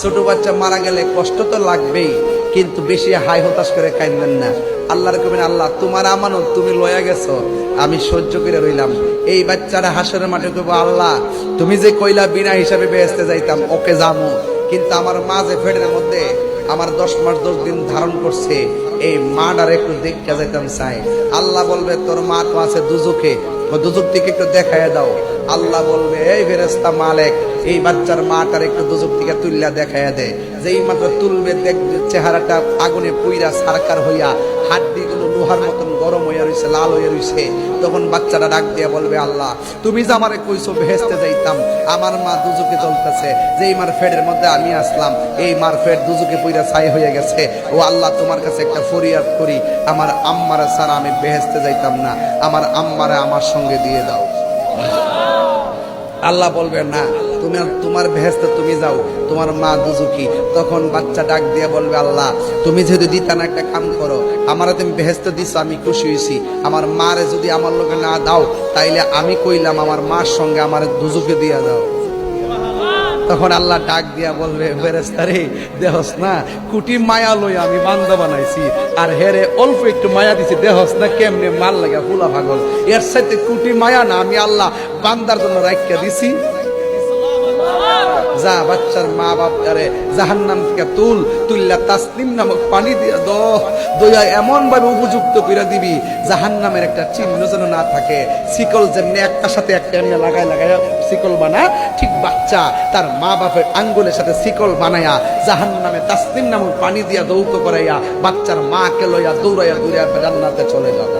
ছোট বাচ্চা মারা গেলে কষ্ট তো লাগবেই, কিন্তু বেশি হাই হতাশ করে কাঁদবেন না। আল্লাহর কবেন, আল্লাহ তোমার আমানত, তুমি লয়া গেছো, আমি সহ্য করে রইলাম। এই বাচ্চারা হাসরের মাঠে কইবো, আল্লাহ তুমি যে কইলা বিনা হিসাবে বেহেশতে যাইতাম, ওকে যামু, কিন্তু আমার মা যে ফেডের মধ্যে আমার 10 মাস 10 দিন ধারণ করছে, এই মাটার একটু দেখতে যাইতাম চাই। আল্লাহ বলবে, তোর মা তো আছে দুজকে, দুজক থেকে একটু দেখায় দাও। আল্লাহ বলবে, এই ফেরেশতা মালিক, এই বাচ্চার মাটার একটু দুজক থেকে তুললা দেখায় দে। যেই মাত্র তুলবে, দেখবে চেহারাটা আগুনে পুইরা সারকার হইয়া, হাড্ডিগুলো লোহার মতন গরম হইয়া রইছে, লাল হইয়া রইছে। তখন বাচ্চাটা ডাক দিয়া বলবে, আল্লাহ তুমি যে আমারে কইছো বেহেশতে যাইতাম, আমার মা দুজকে জ্বলতেছে, যেই মার ফেডের মধ্যে আমি আসলাম, এই মার ফেড দুজকে পুইরা ছাই হয়ে গেছে। ও আল্লাহ, তোমার কাছে একটা ফরিয়াদ করি, আমার আম্মারা ছাড়া আমি বেহেশতে যাইতাম না, আমার আম্মারা আমার সঙ্গে দিয়ে দাও। আল্লাহ বলবে, না, তুমি তোমার বেহেশতে তুমি যাও, তোমার মা দুজকি। তখন বাচ্চা ডাক দিয়ে বলবে, আল্লাহ তুমি যেহেতু দিতা না, একটা কাম করো, আমারে তুমি বেহেশতে দিছো, আমি খুশি হয়েছি, আমার মারে যদি আমার লোকে না দাও, তাইলে আমি কইলাম আমার মার সঙ্গে আমার দুজকে দিয়া দাও। তখন আল্লাহ ডাক দিয়া বলবে, ফেরেশতা রে, দেহস না কুটি মায়া লই আমি বান্দা বানাইছি, আর হেরে অল্প একটু মায়া দিছি, দেহস না কেমনে মাল লাগা ফুলা পাগল, এর সাথে কুটি মায়া না আমি আল্লাহ বান্দার জন্য রাখিয়া দিছি। যা বাচ্চার মা বাপরে জাহান্নাম থেকে তুললা তাসলিম নামক পানি দিয়া দয়া এমন ভাবে উপযুক্ত করে দিবি, জাহান্নামের একটা চিহ্ন যেন না থাকে। শিকল যেমনি একটা সাথে একটা নিয়ে লাগায় শিকল বানা, ঠিক বাচ্চা তার মা বাপের আঙ্গুলের সাথে শিকল বানায়া জাহান্নামে তাসলিম নামক পানি দিয়া দৌত করাইয়া বাচ্চার মাকে লইয়া দৌড়াইয়া জান্নাতে চলে যাবে।